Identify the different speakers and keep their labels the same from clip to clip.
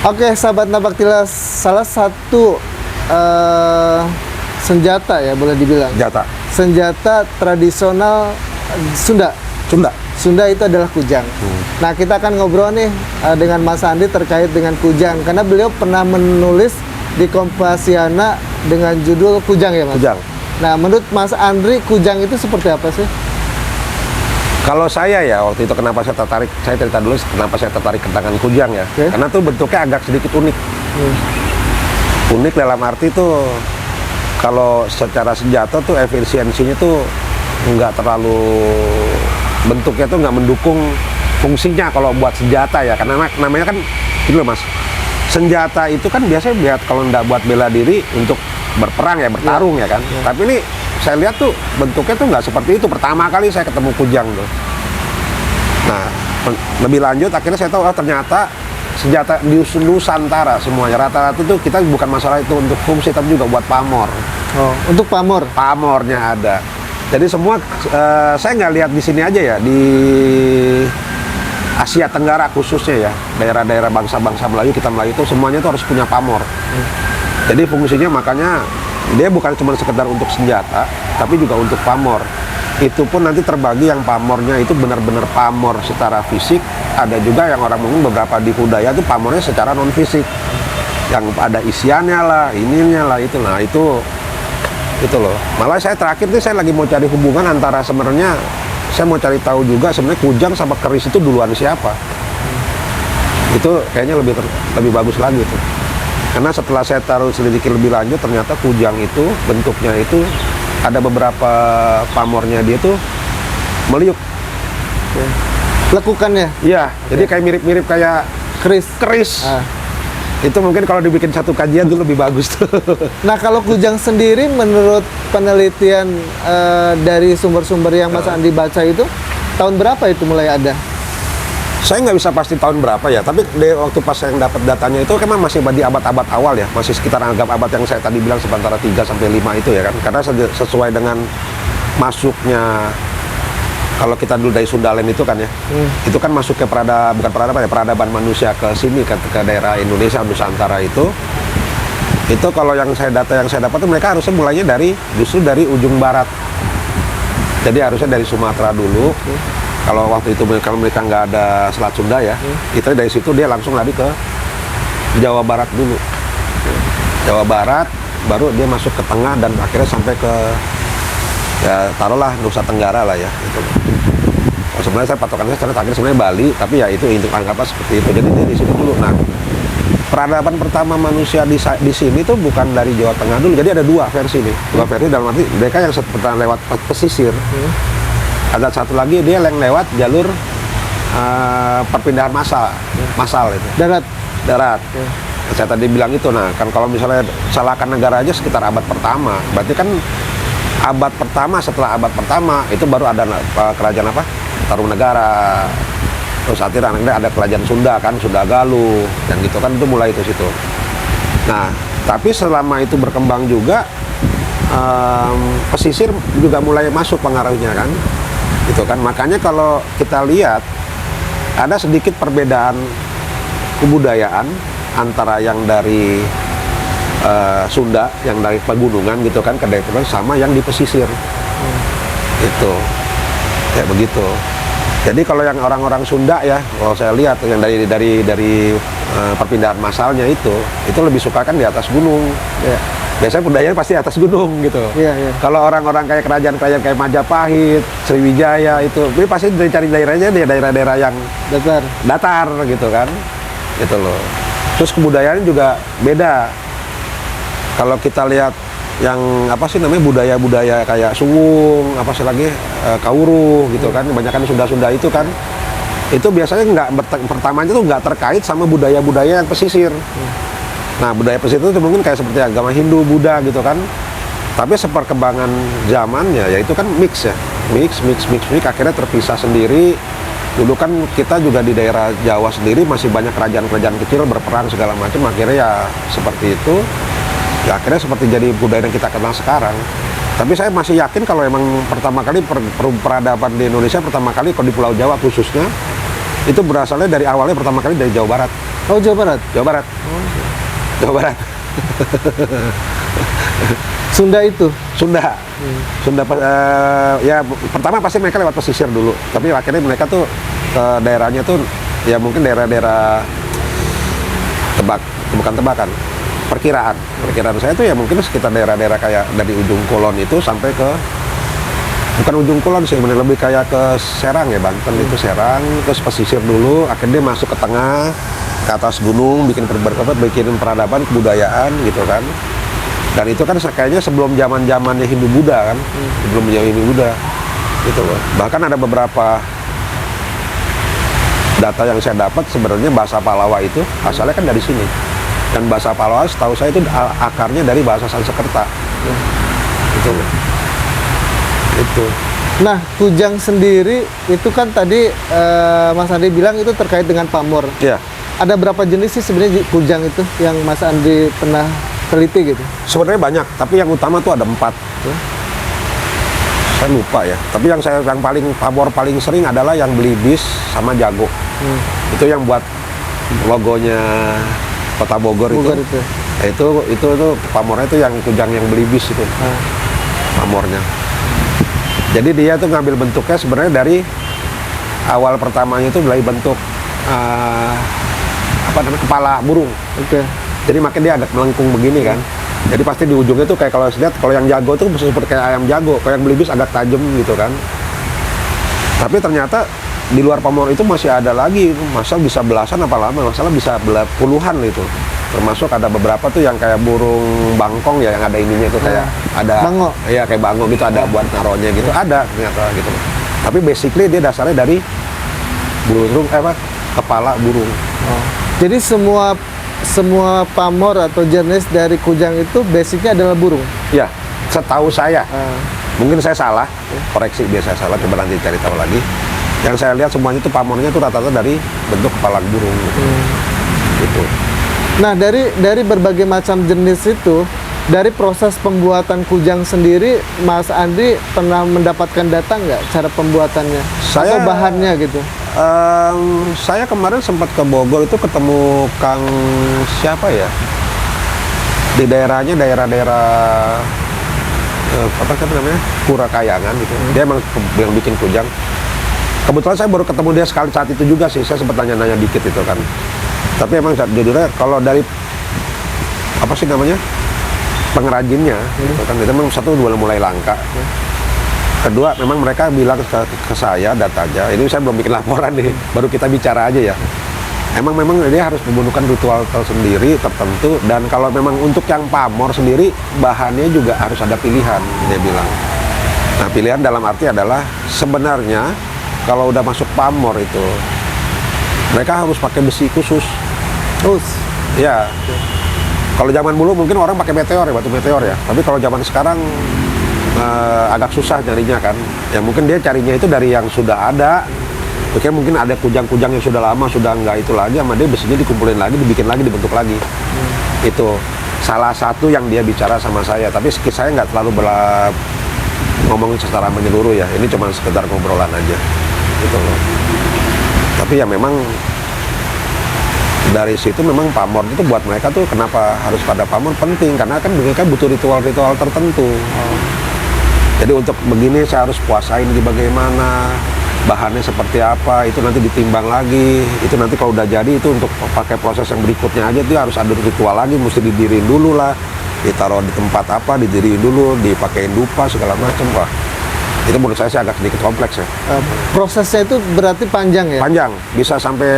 Speaker 1: Oke, sahabat Napaktilas, salah satu senjata ya boleh dibilang.
Speaker 2: Senjata.
Speaker 1: Senjata tradisional Sunda.
Speaker 2: Sunda.
Speaker 1: Sunda itu adalah kujang. Nah, kita akan ngobrol nih dengan Mas Andi terkait dengan kujang karena beliau pernah menulis di Kompasiana dengan judul Kujang ya, Mas.
Speaker 2: Kujang.
Speaker 1: Nah, menurut Mas Andri, kujang itu seperti apa sih?
Speaker 2: Kalau saya ya waktu itu kenapa saya tertarik, saya cerita dulu kenapa saya tertarik dengan kujang ya.
Speaker 1: Oke.
Speaker 2: Karena tuh bentuknya agak sedikit unik. Unik dalam arti tuh kalau secara senjata tuh efisiensinya tuh nggak terlalu, bentuknya tuh nggak mendukung fungsinya kalau buat senjata ya. Karena namanya kan gini loh Mas, senjata itu kan biasanya buat kalau nggak buat bela diri untuk berperang ya, bertarung ya kan. Tapi ini saya lihat tuh bentuknya tuh nggak seperti itu. Pertama kali saya ketemu kujang tuh. Nah, lebih lanjut akhirnya saya tahu ternyata senjata di Nusantara semuanya rata-rata tuh kita bukan masalah itu untuk fungsi tapi juga buat pamor.
Speaker 1: Oh, untuk pamor.
Speaker 2: Pamornya ada. Jadi semua saya nggak lihat di sini aja ya, di Asia Tenggara khususnya ya, daerah-daerah bangsa-bangsa Melayu, kita Melayu itu semuanya tuh harus punya pamor. Jadi fungsinya makanya dia bukan cuma sekedar untuk senjata, tapi juga untuk pamor. Itu pun nanti terbagi yang pamornya itu benar-benar pamor secara fisik. Ada juga yang orang mungkin beberapa di budaya itu pamornya secara non fisik, yang ada isiannya lah, ininya lah itu. Nah itu loh. Malah saya terakhir nih saya lagi mau cari hubungan antara sebenarnya saya mau cari tahu juga sebenarnya kujang sama keris itu duluan siapa. Itu kayaknya lebih bagus lagi tuh. Karena setelah saya taruh selidiki lebih lanjut, ternyata kujang itu bentuknya itu ada beberapa pamornya dia tuh meliuk.
Speaker 1: Lekukannya?
Speaker 2: Iya, jadi kayak mirip-mirip kayak keris. Itu mungkin kalau dibikin satu kajian tuh lebih bagus tuh.
Speaker 1: Nah, kalau kujang sendiri menurut penelitian dari sumber-sumber yang Mas Andi baca itu, tahun berapa itu mulai ada?
Speaker 2: Saya nggak bisa pasti tahun berapa ya, tapi waktu pas saya dapat datanya itu memang masih di abad-abad awal ya, masih sekitar anggap abad yang saya tadi bilang sementara 3 sampai 5 itu ya kan. Karena sesuai dengan masuknya, kalau kita dulu dari Sundalen itu kan ya, itu kan masuk ke peradaban manusia ke sini ke daerah Indonesia Nusantara itu kalau yang saya dapat tuh mereka harusnya mulainya justru dari ujung barat. Jadi harusnya dari Sumatera dulu. Kalau waktu itu kalau mereka nggak ada Selat Sunda ya, kita dari situ dia langsung lari ke Jawa Barat dulu. Jawa Barat, baru dia masuk ke tengah dan akhirnya sampai ke ya taruhlah Nusa Tenggara lah ya. Gitu. Sebenarnya saya patokannya secara terakhir sebenarnya Bali, tapi ya itu untuk anggapnya seperti itu. Jadi dari sini dulu. Nah, peradaban pertama manusia di sini tuh bukan dari Jawa Tengah dulu. Jadi ada dua versi nih. Dua versi dalam arti mereka yang pernah lewat pesisir. Ada satu lagi dia yang lewat jalur perpindahan massal itu. Darat. Saya tadi bilang itu. Nah, kan kalau misalnya salahkan negara aja sekitar abad pertama. Berarti kan abad pertama, setelah abad pertama itu baru ada kerajaan apa? Tarumanegara. Terus akhirnya ada kerajaan Sunda kan, Sunda Galuh dan gitu kan, itu mulai itu situ. Nah, tapi selama itu berkembang juga pesisir juga mulai masuk pengaruhnya kan. Gitu kan, makanya kalau kita lihat ada sedikit perbedaan kebudayaan antara yang dari Sunda, yang dari pegunungan gitu kan, ke daerah sama yang di pesisir. Itu kayak begitu. Jadi kalau yang orang-orang Sunda ya, kalau saya lihat yang dari perpindahan massalnya itu lebih suka kan di atas gunung. Ya. Biasanya budayanya pasti atas gunung gitu. Kalau orang-orang kayak kerajaan-kerajaan kayak Majapahit, Sriwijaya itu pasti cari daerahnya di daerah-daerah yang datar gitu kan. Gitu loh. Terus kebudayaannya juga beda. Kalau kita lihat yang apa sih namanya budaya-budaya kayak Suwung, apa sih lagi Kauru gitu kan, kebanyakan Sunda-Sunda itu kan. Itu biasanya pertamanya tuh nggak terkait sama budaya-budaya yang pesisir. Nah, budaya pesisir itu mungkin kayak seperti agama Hindu, Buddha gitu kan. Tapi seperkembangan zamannya ya itu kan mix ya. Mix, akhirnya terpisah sendiri. Dulu kan kita juga di daerah Jawa sendiri masih banyak kerajaan-kerajaan kecil berperang segala macam, akhirnya ya seperti itu. Ya akhirnya seperti jadi budaya yang kita kenal sekarang. Tapi saya masih yakin kalau emang pertama kali peradaban di Indonesia pertama kali kalau di Pulau Jawa khususnya Itu berasalnya dari awalnya pertama kali dari Jawa Barat.
Speaker 1: Oh, Jawa Barat.
Speaker 2: Jawa Barat. Jawa Barat.
Speaker 1: Sunda itu.
Speaker 2: Sunda. Sunda ya pertama pasti mereka lewat pesisir dulu. Tapi akhirnya mereka tuh ke daerahnya tuh ya mungkin daerah-daerah bukan tebakan. Perkiraan saya tuh ya mungkin sekitar daerah-daerah kayak dari ujung Kulon itu sampai ke bukan ujung Kulon sih, lebih kayak ke Serang ya, Banten itu Serang, terus pesisir dulu, akhirnya masuk ke tengah, ke atas gunung, bikin peradaban, kebudayaan gitu kan. Dan itu kan kayaknya sebelum zamannya Hindu Buddha kan, sebelum zaman Hindu Buddha gitu loh. Bahkan ada beberapa data yang saya dapat sebenarnya bahasa Palawa itu asalnya kan dari sini. Dan bahasa Palawa setahu saya itu akarnya dari bahasa Sanskerta. Gitu loh. Itu.
Speaker 1: Nah, kujang sendiri itu kan tadi Mas Andi bilang itu terkait dengan pamor.
Speaker 2: Iya.
Speaker 1: Ada berapa jenis sih sebenarnya kujang itu yang Mas Andi pernah teliti gitu?
Speaker 2: Sebenarnya banyak, tapi yang utama tuh ada 4. Saya lupa ya. Tapi yang paling pamor paling sering adalah yang belibis sama jago. Itu yang buat logonya Kota Bogor itu. Itu pamornya itu yang kujang yang belibis itu. Pamornya. Jadi dia tuh ngambil bentuknya sebenarnya dari awal pertamanya itu dari bentuk kepala burung.
Speaker 1: Oke.
Speaker 2: Jadi makanya dia agak melengkung begini kan. Jadi pasti di ujungnya tuh kayak kalau lihat kalau yang jago tuh seperti kayak ayam jago, kalau yang belibis agak tajam gitu kan. Tapi ternyata di luar pamor itu masih ada lagi, masa bisa belasan apa lama, masalah bisa puluhan itu. Termasuk ada beberapa tuh yang kayak burung bangkong ya, yang ada ininya itu kayak ada
Speaker 1: bango.
Speaker 2: Iya kayak bango gitu, ada buat naronya gitu, ada ternyata gitu. Tapi basically dia dasarnya dari burung kepala burung.
Speaker 1: Jadi semua pamor atau jenis dari kujang itu basicnya adalah burung.
Speaker 2: Ya, setahu saya. Mungkin saya salah, koreksi biasa salah, coba nanti cari tahu lagi. Yang saya lihat semuanya itu pamornya itu rata-rata dari bentuk kepala burung gitu.
Speaker 1: Nah, dari berbagai macam jenis itu, dari proses pembuatan kujang sendiri, Mas Andi pernah mendapatkan data nggak cara pembuatannya atau bahannya gitu?
Speaker 2: Saya kemarin sempat ke Bogor itu ketemu Kang siapa ya? Di daerah apa namanya? Pura Kayangan gitu. Dia emang yang bikin kujang. Kebetulan saya baru ketemu dia sekali saat itu juga sih. Saya sempat nanya-nanya dikit itu kan. Tapi emang jujurnya kalau dari apa sih namanya? Pengrajinnya gitu kan, itu memang satu mulai langka. Kedua, memang mereka bilang ke saya datanya, ini saya belum bikin laporan nih, baru kita bicara aja ya. Memang dia harus menggunakan ritual tersendiri tertentu, dan kalau memang untuk yang pamor sendiri bahannya juga harus ada pilihan, dia bilang. Nah, pilihan dalam arti adalah sebenarnya kalau udah masuk pamor itu mereka harus pakai besi khusus. Ya. Kalau zaman dulu mungkin orang pakai meteor ya, batu meteor ya. Tapi kalau zaman sekarang agak susah nyarinya kan. Ya mungkin dia carinya itu dari yang sudah ada. Mungkin ada kujang-kujang yang sudah lama, sudah enggak itu lagi, sama dia besinya dikumpulin lagi, dibikin lagi, dibentuk lagi. Itu salah satu yang dia bicara sama saya. Tapi saya nggak terlalu ngomongin secara menyeluruh ya. Ini cuma sekedar ngobrolan aja. Gitu loh. Tapi ya memang dari situ memang pamor itu buat mereka tuh kenapa harus pada pamor penting, karena kan mereka butuh ritual-ritual tertentu. Jadi untuk begini saya harus puasain di bagaimana, bahannya seperti apa, itu nanti ditimbang lagi, itu nanti kalau udah jadi itu untuk pakai proses yang berikutnya aja dia harus ada ritual lagi, mesti didiriin dulu lah, ditaruh di tempat apa, didiriin dulu, dipakein dupa segala macam. Wah, itu menurut saya sih agak sedikit kompleks ya.
Speaker 1: Prosesnya itu berarti panjang ya?
Speaker 2: Panjang, bisa sampai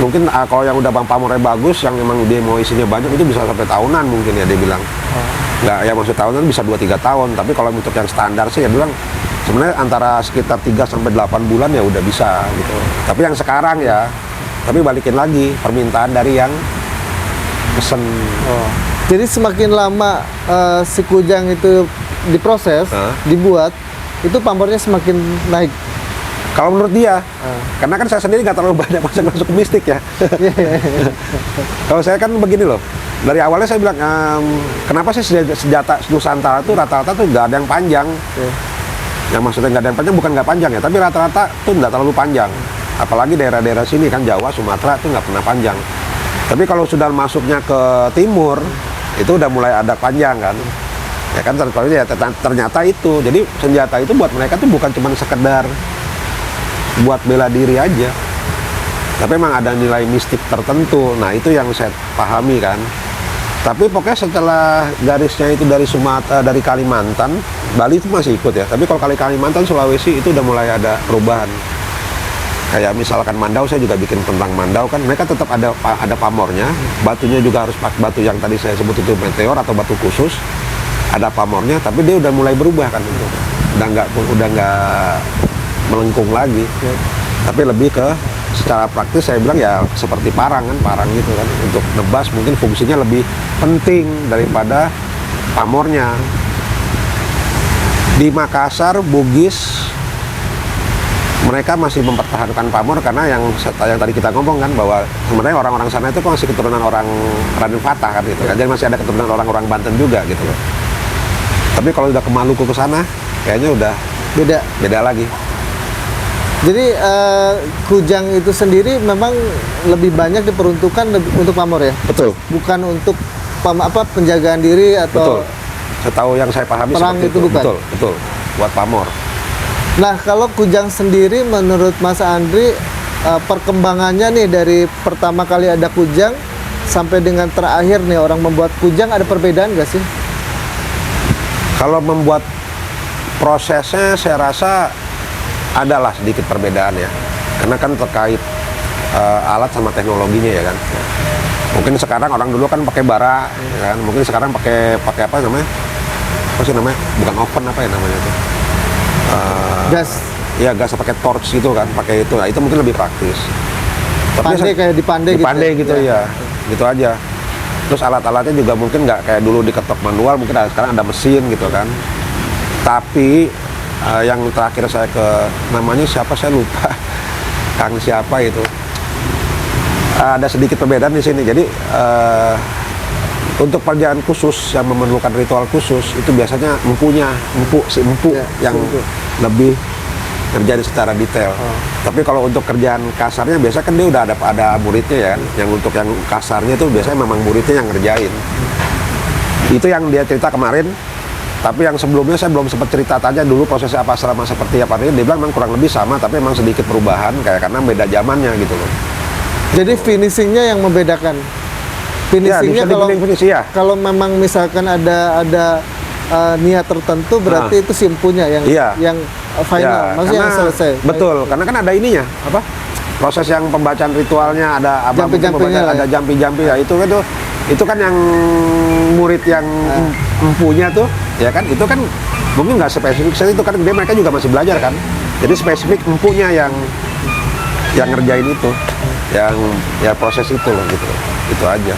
Speaker 2: mungkin kalau yang udah pamornya bagus, yang memang dia mau isinya banyak, itu bisa sampai tahunan mungkin ya dia bilang. Nggak, ya maksud tahunan bisa 2-3 tahun, tapi kalau untuk yang standar sih ya bilang sebenarnya antara sekitar 3-8 bulan ya udah bisa gitu. Tapi yang sekarang ya, tapi balikin lagi permintaan dari yang pesen.
Speaker 1: Jadi semakin lama si kujang itu diproses, dibuat, itu pamornya semakin naik.
Speaker 2: Kalau menurut dia, karena kan saya sendiri nggak terlalu banyak masuk ke mistik ya. Kalau saya kan begini loh, dari awalnya saya bilang, kenapa sih senjata Nusantara tuh rata-rata tuh nggak ada yang panjang. Yang maksudnya nggak ada yang panjang bukan nggak panjang ya, tapi rata-rata tuh nggak terlalu panjang. apalagi daerah-daerah sini kan Jawa, Sumatera itu nggak pernah panjang. Tapi kalau sudah masuknya ke timur, itu udah mulai ada panjang kan. Ya kan ternyata itu. Jadi senjata itu buat mereka tuh bukan cuma sekedar buat bela diri aja. Tapi memang ada nilai mistik tertentu. Nah, itu yang saya pahami kan. Tapi pokoknya setelah garisnya itu dari Sumatera, dari Kalimantan, Bali itu masih ikut ya. Tapi kalau Kalimantan, Sulawesi itu udah mulai ada perubahan. Kayak misalkan Mandau, saya juga bikin tentang Mandau kan, mereka tetap ada pamornya, batunya juga harus batu yang tadi saya sebut itu meteor atau batu khusus, ada pamornya, tapi dia udah mulai berubah kan itu, udah nggak melengkung lagi, tapi lebih ke secara praktis saya bilang ya seperti parang gitu kan, untuk nebas mungkin fungsinya lebih penting daripada pamornya. Di Makassar, Bugis, mereka masih mempertahankan pamor karena yang tadi kita ngomong kan, bahwa sebenarnya orang-orang sana itu masih keturunan orang Raden Fatah kan gitu kan. Jadi masih ada keturunan orang-orang Banten juga gitu loh. Tapi kalau udah ke Maluku ke sana kayaknya udah beda lagi.
Speaker 1: Jadi kujang itu sendiri memang lebih banyak diperuntukkan untuk pamor ya?
Speaker 2: Betul.
Speaker 1: Bukan untuk penjagaan diri atau
Speaker 2: Betul. Setahu yang saya pahami
Speaker 1: perang
Speaker 2: seperti
Speaker 1: itu bukan?
Speaker 2: Betul. Buat pamor.
Speaker 1: Nah, kalau kujang sendiri menurut Mas Andri, perkembangannya nih dari pertama kali ada kujang sampai dengan terakhir nih orang membuat kujang, ada perbedaan nggak sih?
Speaker 2: Kalau membuat prosesnya saya rasa adalah sedikit perbedaan ya. Karena kan terkait alat sama teknologinya ya kan. Mungkin sekarang orang dulu kan pakai bara ya kan. Mungkin sekarang pakai apa namanya? Apa sih namanya? Bukan oven, apa ya namanya itu?
Speaker 1: Gas.
Speaker 2: Ya, gas pakai torch gitu kan, pakai itu. Nah, itu mungkin lebih praktis.
Speaker 1: Pandai kayak dipandai
Speaker 2: gitu ya. Gitu aja. Terus alat-alatnya juga mungkin nggak kayak dulu diketok manual, mungkin sekarang ada mesin gitu kan. Tapi yang terakhir saya ke namanya siapa saya lupa. Kang siapa itu. Ada sedikit perbedaan di sini. Jadi untuk perjalanan khusus yang memerlukan ritual khusus itu biasanya empu ya, yang lebih kerjaan secara detail. Tapi kalau untuk kerjaan kasarnya biasa kan dia udah ada muridnya ya kan. Yang untuk yang kasarnya itu biasanya memang muridnya yang ngerjain. Itu yang dia cerita kemarin. Tapi yang sebelumnya saya belum sempat cerita tanya dulu prosesnya apa selama seperti apa. Dia bilang memang kurang lebih sama, tapi memang sedikit perubahan kayak karena beda zamannya gitu loh.
Speaker 1: Jadi finishingnya yang membedakan. Finishingnya kalau memang misalkan ada niat tertentu berarti itu simpunya yang final, maksudnya yang selesai.
Speaker 2: Betul, karena kan ada ininya apa? Proses yang pembacaan ritualnya ada apa? Ada jampi-jampi ya itu kan yang murid yang empunya tuh ya kan itu kan mungkin nggak spesifik itu kan mereka juga masih belajar kan. Jadi spesifik empunya yang ngerjain itu, yang ya proses itu loh gitu. Itu aja.